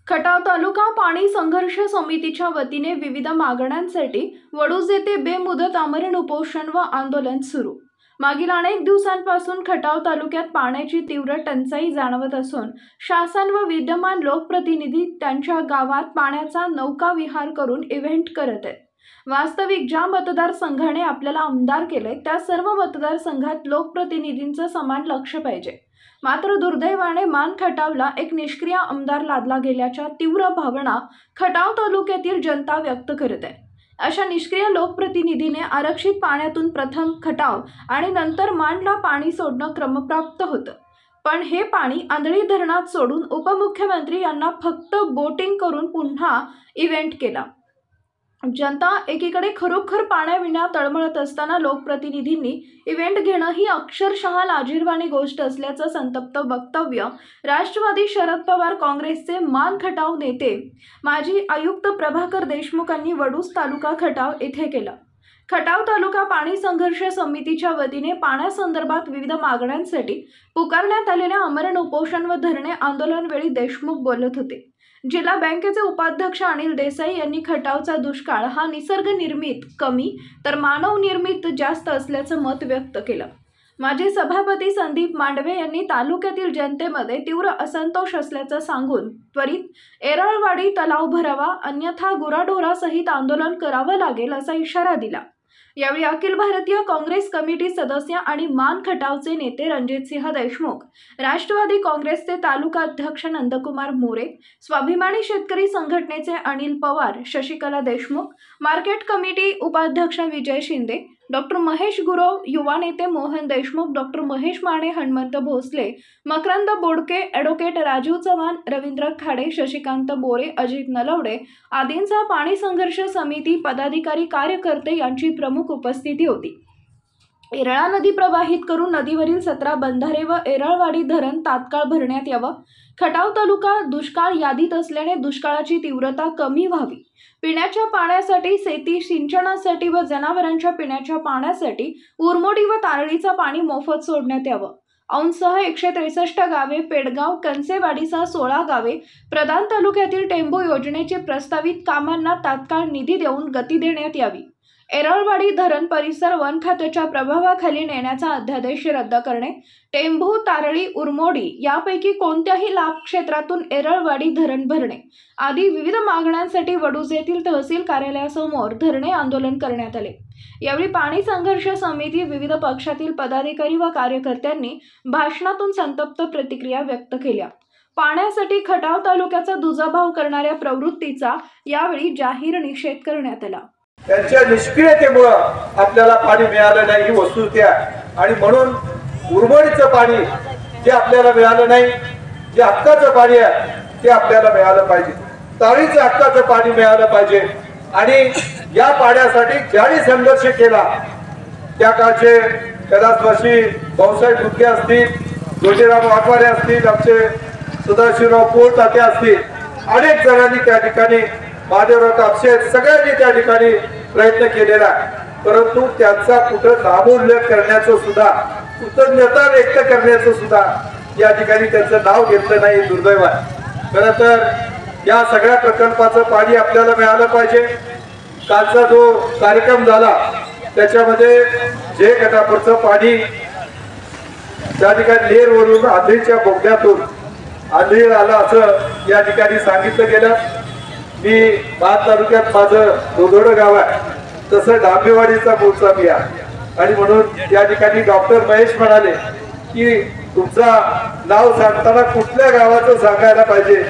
खटाव तालुका पाणी संघर्ष समितीच्या वतीने विविध मागण्यांसाठी वडूज येथे बेमुदत आमरण उपोषण व आंदोलन सुरू। मागील अनेक दिवसांपासून खटाव तालुक्यात पाण्याची तीव्र टंचाई जाणवत असून शासन व विद्यमान लोकप्रतिनिधी त्यांच्या गावात पाण्याचा नौका विहार करून इव्हेंट करत आहेत। वास्तविक ज्या मतदारसंघाने आपल्याला आमदार केले त्या सर्व मतदारसंघात लोकप्रतिनिधींचं समान लक्ष पाहिजे। मात्र दुर्दैवाने मान खटावला एक निष्क्रिय आमदार लादला गेल्याच्या तीव्र भावना खटाव तालुक्यातील जनता व्यक्त करत आहे। अशा निष्क्रिय लोकप्रतिनिधीने आरक्षित पाण्यातून प्रथम खटाव आणि नंतर मानला पाणी सोडणं क्रमप्राप्त होतं, पण हे पाणी आंधळी धरणात सोडून उपमुख्यमंत्री यांना फक्त बोटिंग करून पुन्हा इव्हेंट केला। जनता एकीकडे खरोखर पाण्याविना तळमळत असताना लोकप्रतिनिधींनी इव्हेंट घेणं ही अक्षरशः लाजिरवाणी गोष्ट असल्याचं संतप्त वक्तव्य राष्ट्रवादी शरद पवार काँग्रेसचे मान खटाव नेते माजी आयुक्त प्रभाकर देशमुख यांनी वडूज तालुका खटाव येथे केलं। खटाव तालुका पाणी संघर्ष समितीच्या वतीने पाण्यासंदर्भात विविध मागण्यांसाठी पुकारण्यात आलेल्या आमरण उपोषण व धरणे आंदोलनावेळी देशमुख बोलत होते। जिल्हा बँकेचे उपाध्यक्ष अनिल देसाई यांनी खटावचा दुष्काळ हा निसर्ग निर्मित कमी तर मानव निर्मित जास्त असल्याचं मत व्यक्त केलं। माजी सभापती संदीप मांडवे यांनी तालुक्यातील जनतेमध्ये तीव्र असंतोष असल्याचं सांगून त्वरित एरळवाडी तलाव भरावा अन्यथा गुराढोरासहित आंदोलन करावं लागेल असा इशारा दिला। यावेळी अखिल भारतीय काँग्रेस कमिटी सदस्य आणि मान खटावचे नेते रणजितसिंह देशमुख, राष्ट्रवादी काँग्रेसचे तालुका अध्यक्ष नंदकुमार मोरे, स्वाभिमानी शेतकरी संघटनेचे अनिल पवार, शशिकला देशमुख, मार्केट कमिटी उपाध्यक्ष विजय शिंदे, डॉक्टर महेश गुरव, युवा नेते मोहन देशमुख, डॉक्टर महेश माने, हनुमंत भोसले, मकरंद बोडके, ॲडव्होकेट राजीव चव्हाण, रवींद्र खाडे, शशिकांत बोरे, अजित नलवडे आदींचा पाणी संघर्ष समिती पदाधिकारी कार्यकर्ते यांची प्रमुख उपस्थिती होती। एरळा नदी प्रवाहित करून नदीवरील 17 बंधारे व एरळवाडी धरण तात्काळ भरण्यात यावं। खटाव तालुका दुष्काळ यादीत असल्याने दुष्काळाची तीव्रता कमी व्हावी। पिण्याच्या पाण्यासाठी, शेती सिंचनासाठी व जनावरांच्या पिण्याच्या पाण्यासाठी उरमोडी व तारळीचं पाणी मोफत सोडण्यात यावं। औंधसह 163 गावे, पेडगाव, कंसेवाडीसह 16 गावे, प्रधान तालुक्यातील टेंबू योजनेचे प्रस्तावित कामांना तात्काळ निधी देऊन गती देण्यात यावी। एरळवाडी धरण परिसर वन खात्याच्या प्रभावाखाली नेण्याचा अध्यादेश रद्द करणे, टेंभू, तारळी, उरमोडी यापैकी कोणत्याही लाभ क्षेत्रातून एरळवाडी धरण भरणे आदी विविध मागण्यांसाठी वडूज येथील तहसील कार्यालयासमोर धरणे आंदोलन करण्यात आले। यावेळी पाणी संघर्ष समिती विविध पक्षातील पदाधिकारी व कार्यकर्त्यांनी भाषणातून संतप्त प्रतिक्रिया व्यक्त केल्या। पाण्यासाठी खटाव तालुक्याचा दुजाभाव करणाऱ्या प्रवृत्तीचा यावेळी जाहीर निषेध करण्यात आला। त्यांच्या निष्क्रियतेमुळे आपल्याला पाणी मिळालं नाही ही वस्तुस्थिती आहे आणि म्हणून उरमोडीचं पाणी जे आपल्याला मिळालं नाही, जे हक्काचं पाणी आहे ते आपल्याला मिळालं पाहिजे, ताळीचं हक्काचं पाणी मिळालं पाहिजे। आणि या पाण्यासाठी ज्यांनी संघर्ष केला त्या काळचे कैलासवासी भाऊसाहेब गुटके असतील, जोशीराव वाघमारे असतील, आमचे सदाशिवराव पोळताते असतील, अनेक जणांनी त्या ठिकाणी, महादेवराव कापसे, सगळ्यांनी त्या ठिकाणी प्रयत्न केलेला, परंतु त्यांचा कुठं नामोल्लेख करण्याचं सुद्धा, कृतज्ञता व्यक्त करण्याचं सुद्धा या ठिकाणी त्यांचं नाव घेतलं नाही, दुर्दैव आहे। खरं तर या सगळ्या प्रकल्पाचं पाणी आपल्याला मिळालं पाहिजे। कालचा जो कार्यक्रम झाला त्याच्यामध्ये जे गटापूरचं पाणी त्या ठिकाणी लेरवरून आंधळीच्या बोगद्यातून आंधळी आलं असं या ठिकाणी सांगितलं गेलं। मी मान तालुक्यात माझं दोदोड गाव आहे, तसं डांबेवाडीचा मूळचा मी आहे आणि म्हणून या ठिकाणी डॉक्टर महेश म्हणाले की तुमचा नाव सांगताना कुठल्या गावाचं सांगायला पाहिजे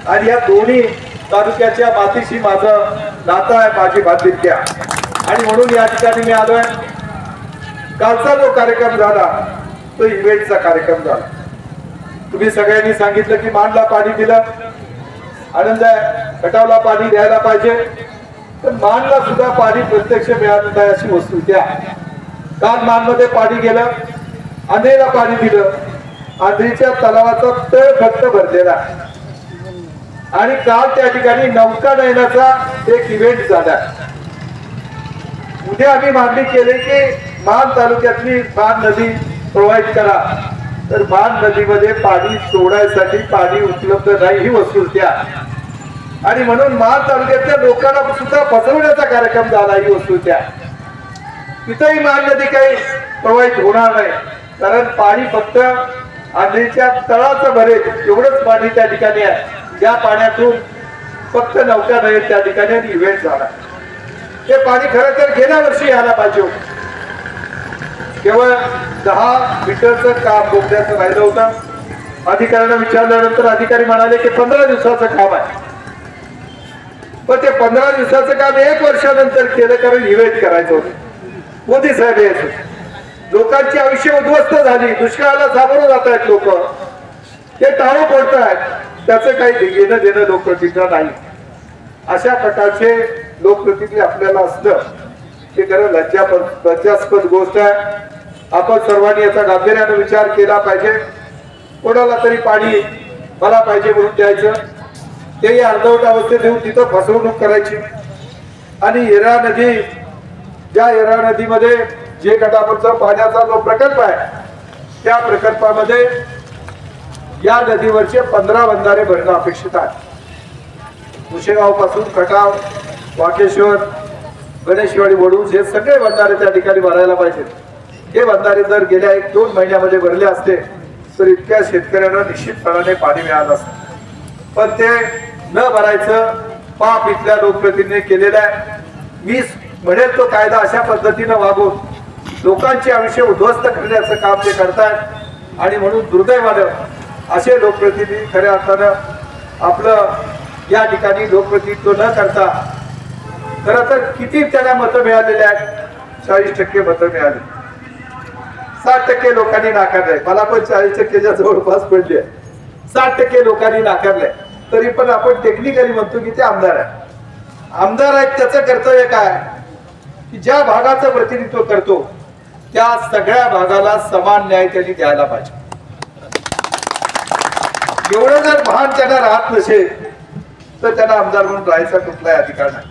आणि या दोन्ही तालुक्याच्या मातीशी माझं नातं आहे, माझी बांधिलकी आहे आणि म्हणून या ठिकाणी मी आलोय। कालचा जो कार्यक्रम झाला तो इव्हेंटचा कार्यक्रम झाला। तुम्ही सगळ्यांनी सांगितलं की मानला पाणी दिलं, आनंद आहे, खटावला पाणी द्यायला पाहिजे, पण मानला सुद्धा पाणी प्रत्यक्ष मिळालं नाही अशी वस्तुस्थिती आहे। काल मानमध्ये पाणी गेलं, आंधळीला पाणी दिलं, आंधळीच्या तलावाचा तळ फक्त भरलेला आहे आणि काल त्या ठिकाणी नौका नयनाचा एक इव्हेंट झाला। उद्या आम्ही मागणी केली की मान तालुक्यातली मान नदी प्रवाहित करा, तर मान नदीमध्ये पाणी सोडायसाठी पाणी उपलब्ध नाही ही वस्तुस्थिती आहे। आणि म्हणून महाड तालुक्यातल्या लोकांना सुद्धा फसवण्याचा कार्यक्रम झाला ही वस्तू त्या. तिथेही महाड नदी काही प्रवाहित होणार नाही, कारण पाणी फक्त आंधळीच्या तळाचं भरेल एवढंच पाणी त्या ठिकाणी आहे. ज्या पाण्यातून फक्त नौका नाही त्या ठिकाणी इव्हेंट झाला. ते पाणी खरं तर गेल्या वर्षी यायला पाहिजे होतं. केवळ 10 मीटरचं काम बोगद्याचं राहिलं होतं. अधिकाऱ्यांना विचारल्यानंतर अधिकारी म्हणाले की 15 दिवसाचं काम आहे. पण ते 15 दिवसाचं काम 1 वर्षानंतर केलं, कारण इव्हेंट करायचं होतं. मोदी साहेब यायचे. लोकांची आयुष्य उद्ध्वस्त झाली, दुष्काळाला सामोरं जात आहेत लोक, ते टाळू पडत आहेत. त्याचं काही घेणं देणं लोकप्रतिनिधी नाही. अशा प्रकारचे लोकप्रतिनिधी आपल्याला असलं हे खरं लज्जास्पद गोष्ट आहे. आपण सर्वांनी याचा गांभीर्याने विचार केला पाहिजे. कोणाला तरी पाणी मला पाहिजे म्हणून द्यायचं, तेही अर्धवट अवस्थेत देऊन तिथं फसवणूक करायची. आणि येरा नदी, ज्या येरा नदीमध्ये जे गटापूरचा पाण्याचा जो प्रकल्प आहे त्या प्रकल्पामध्ये या नदीवरचे 15 बंधारे भरणं अपेक्षित आहे. मुशेगाव पासून खटाव, वाकेश्वर, गणेशवाडी, वडूज हे सगळे बंधारे त्या ठिकाणी भरायला पाहिजेत. हे बंधारे जर गेल्या 1-2 महिन्यामध्ये भरले असते तर इतक्या शेतकऱ्यांना निश्चितपणाने पाणी मिळालं असतं. पण ते न भरायचं पाप इथल्या लोकप्रतिनिधीने केलेलं आहे. मी म्हणेल तो कायदा अशा पद्धतीनं वागून लोकांचे आयुष्य उद्ध्वस्त करण्याचं काम ते करतायत. आणि म्हणून दुर्दैवानं असे लोकप्रतिनिधी खऱ्या अर्थानं आपलं या ठिकाणी लोकप्रतिनिधित्व न करता, खरं तर किती त्यांना मतं मिळालेले आहेत? 40% मतं मिळाली. 60% लोकांनी नाकारलंय. मला पण 40%च्या जवळपास पडली आहे. 60% लोकांनी नाकारलंय. तरी पण आपण टेक्निकली म्हणतो की ते आमदार आहे. आमदार आहेत त्याचं कर्तव्य काय की ज्या भागाचं प्रतिनिधित्व करतो त्या सगळ्या भागाला समान न्याय त्यांनी द्यायला पाहिजे. एवढं जर भान त्यांना राहत नसेल तर त्यांना आमदार म्हणून राहायचा कुठलाही अधिकार नाही.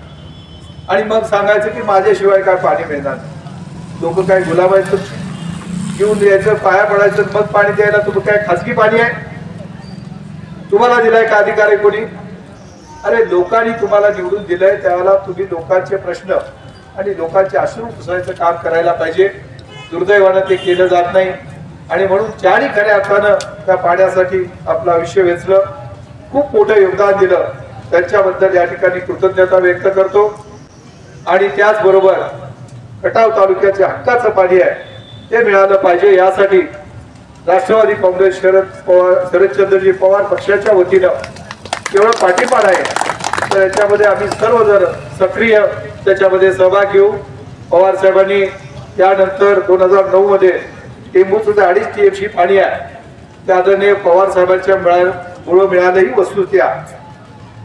आणि मग सांगायचं की माझ्याशिवाय काय पाणी मिळणार. लोक काय गुलाब आहेत घेऊन द्यायचं, पाया पडायचं, मग पाणी द्यायला तुम्ही काय खासगी पाणी आहे? तुम्हाला दिलाय का अधिकार आहे कोणी? अरे लोकांनी तुम्हाला निवडून दिलंय, त्यावेळेला तुम्ही लोकांचे प्रश्न आणि लोकांचे अश्रू पुसायचं काम करायला पाहिजे. दुर्दैवानं ते केलं जात नाही. आणि म्हणून ज्यांनी खऱ्या अर्थानं त्या पाण्यासाठी आपलं आयुष्य वेचलं, खूप मोठं योगदान दिलं, त्यांच्याबद्दल या ठिकाणी कृतज्ञता व्यक्त करतो. आणि त्याचबरोबर खटाव तालुक्याचे हक्काचं पाणी आहे ते मिळालं पाहिजे, यासाठी राष्ट्रवादी काँग्रेस शरदचंद्रजी पवार पक्षाच्या वतीनं केवळ पाठिंबा आहे तर याच्यामध्ये आम्ही सर्वजण सक्रिय त्याच्यामध्ये सहभाग घेऊ. पवार साहेबांनी त्यानंतर 2009 मध्ये टेंबूचं 2.5 TMC पाणी आहे त्या आदरणीय पवार साहेबांच्या मुळे मिळालं ही वस्तुस्थिती आहे.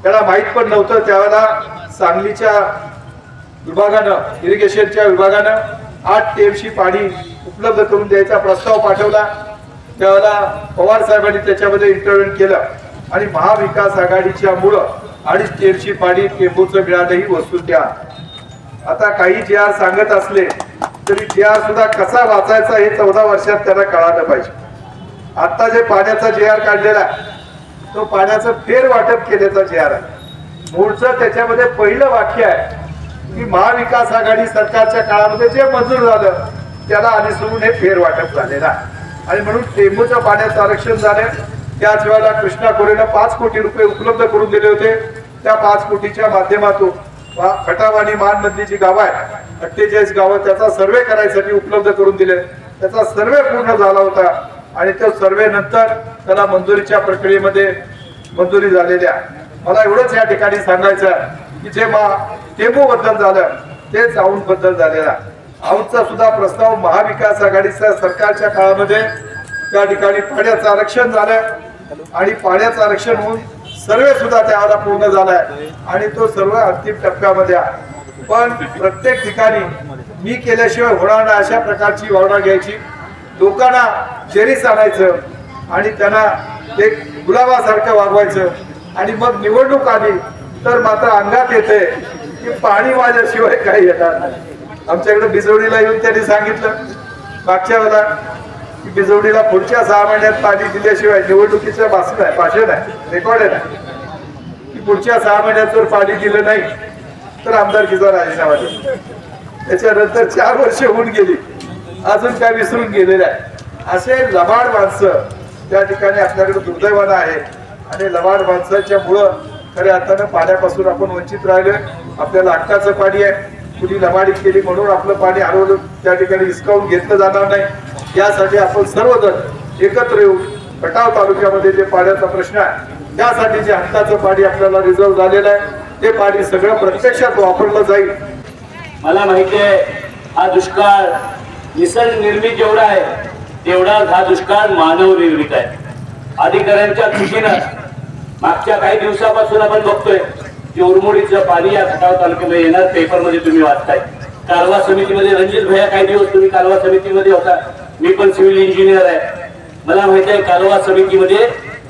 त्याला माहीत पण नव्हतं. त्यावेळेला सांगलीच्या विभागानं, इरिगेशनच्या विभागानं 8 TMC पाणी उपलब्ध करून द्यायचा प्रस्ताव पाठवला. त्यावेळेला पवार साहेबांनी त्याच्यामध्ये इंटरव्हेन केलं आणि महाविकास आघाडीच्या मुळे 2.5 TMC पाणी टेंबूचं मिळालं ही वस्तुस्थिती आहे. आता काही JR सांगत असले तरी JR सुद्धा कसा वाचायचा हे 14 वर्षात त्यांना कळालं पाहिजे. आता जे पाण्याचा JR काढलेला आहे तो पाण्याचं फेर वाटप केल्याचा JR आहे. मूळचं त्याच्यामध्ये पहिलं वाक्य आहे की महाविकास आघाडी सरकारच्या काळामध्ये जे मंजूर झालं त्याला अनुसरून हे फेर वाटप झालेलं आहे. आणि म्हणून टेंबूच्या पाण्याचं आरक्षण झालं. त्याच वेळेला कृष्णा खोरेनं 5 कोटी रुपये उपलब्ध करून दिले होते. त्या 5 कोटीच्या माध्यमातून खटाव आणि महाड मधली जी गावं आहेत 48 गावं त्याचा सर्वे करायसाठी उपलब्ध करून दिले. त्याचा सर्वे पूर्ण झाला होता आणि त्या सर्वे नंतर त्याला मंजुरीच्या प्रक्रियेमध्ये मंजुरी झालेली आहे. मला एवढंच या ठिकाणी सांगायचं आहे की जे टेंबू बद्दल झालं तेच औंध बद्दल झालेला. औंधचा सुद्धा प्रस्ताव महाविकास आघाडीच्या सरकारच्या काळामध्ये त्या ठिकाणी पाण्याचं आरक्षण झालं आणि पाण्याचं आरक्षण होऊन सर्वे सुद्धा त्याला पूर्ण झालाय आणि तो सर्व अंतिम टप्प्यामध्ये आहे. पण प्रत्येक ठिकाणी मी केल्याशिवाय होणार नाही अशा प्रकारची भावना घ्यायची, लोकांना जेरीस आणायचं आणि त्यांना एक गुलाबासारखं वागवायचं आणि मग निवडणूक आली तर मात्र अंगात येते की पाणी माझ्याशिवाय काही येणार नाही. आमच्याकडे बिजवडीला येऊन त्यांनी सांगितलं मागच्या वेळेला की बिजवडीला पुढच्या 6 महिन्यात पाणी दिल्याशिवाय निवडणुकीचं भाषण आहे, रेकॉर्ड आहे की पुढच्या 6 महिन्यात जर पाणी दिलं नाही तर आमदारकीचा राजीनामा देतो. त्याच्यानंतर 4 वर्ष होऊन गेली, अजून काय विसरून गेलेले आहे. असे लबाड माणसं त्या ठिकाणी आपल्याकडे दुर्दैवानं आहे आणि लबाड माणसांच्या मुळे खऱ्या अर्थानं पाण्यापासून आपण वंचित राहिलोय. आपल्याला हक्काचं पाणी आहे, कुणी लबाडी केली म्हणून आपलं पाणी हरवलं त्या ठिकाणी हिसकावून घेतलं जाणार नाही. यासाठी आपण सर्वजण एकत्र येऊन खटाव तालुक्यामध्ये जे पाण्याचा प्रश्न आहे त्यासाठी जे हक्काचं पाणी आपल्याला रिझर्व झालेलं आहे ते पाणी सगळं प्रत्यक्षात वापरलं जाईल. मला माहिती आहे हा दुष्काळ निसर्ग निर्मित जेवढा आहे तेवढाच हा दुष्काळ मानव निर्मित आहे. अधिकाऱ्यांच्या चुकीनं मागच्या काही दिवसापासून आपण बघतोय की उरमोडीचं पाणी या खटाव तालुक्यामध्ये येणार. पेपरमध्ये तुम्ही वाचताय. कालवा समितीमध्ये रणजित भैया काही दिवस तुम्ही कालवा समितीमध्ये होता. मी पण सिव्हिल इंजिनियर आहे. मला माहिती आहे कालवा समितीमध्ये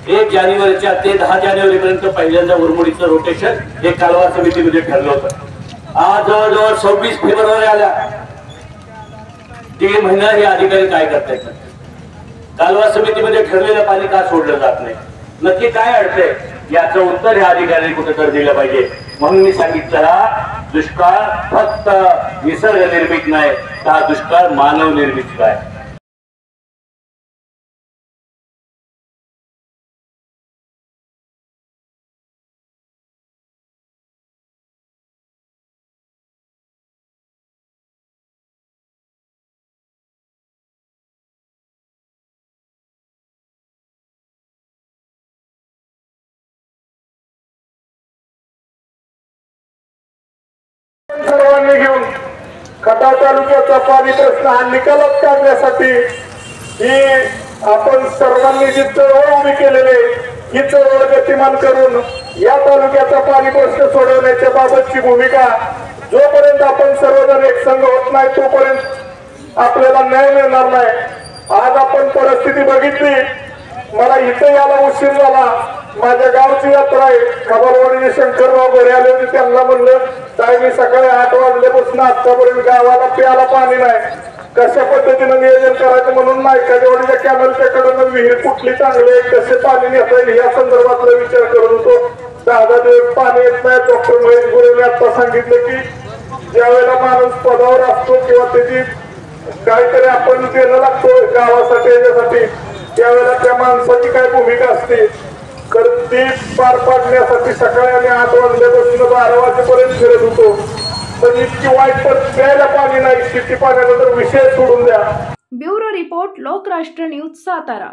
1 जानेवारीच्या ते 10 जानेवारीपर्यंत पहिल्यांदा उरमोडीचं रोटेशन हे कालवा समितीमध्ये ठरलं होतं. आज जवळजवळ 26 फेब्रुवारी आल्या. 3 महिना हे अधिकारी काय करतायत? कालवा समितीमध्ये ठरलेलं पाणी का सोडलं जात नाही? नक्की काय अडचण याचं उत्तर या अधिकाऱ्यांनी कुठेतरी दिलं पाहिजे. म्हणून मी सांगितलं दुष्काळ फक्त निसर्ग निर्मित नाही, तर हा दुष्काळ मानव निर्मित आहे. सर्वांनी घेऊन खटाव तालुक्याचा पाणी प्रश्न हा निकालात काढण्यासाठी ही आपण सर्वांनी जी चळवळ उभी केलेली ही चळवळ गतिमान करून या तालुक्याचा पाणी प्रश्न सोडवण्याच्या बाबतची भूमिका जोपर्यंत आपण सर्वजण एकसंघ होत नाही तोपर्यंत आपल्याला न्याय मिळणार नाही. आज आपण परिस्थिती बघितली. मला इथे यायला उशीर झाला. माझ्या गावची यात्रा आहे. खबरवाडीचे शंकरराव घरी आले होते. त्यांना म्हणलं ताई मी सकाळी 8 वाजल्यापासून आतापर्यंत गावाला प्यायला पाणी नाही, कशा पद्धतीनं नियोजन करायचं म्हणून नाही कडेवाडीच्या कॅनलच्या कडून विहीर कुठली चांगली आहे, कसे पाणी नेता येईल या संदर्भातला विचार करत होतो. 10 दिवस पाणी येत नाही. डॉक्टर महेश गुरेने आता सांगितलं की ज्या वेळेला माणूस पदावर असतो किंवा त्याची काहीतरी आपण देणं लागतो गावासाठी याच्यासाठी त्यावेळेला त्या माणसाची काय भूमिका असते तर ती पार पाडण्यासाठी सकाळी आम्ही 8 वाजल्यापासून 12 वाजेपर्यंत फिरत होतो. पण इतकी वाईट तर प्यायला पाणी नाही, शेती पाण्याचा तर विषय सोडून द्या. Bureau report Lokrashtra news Satara.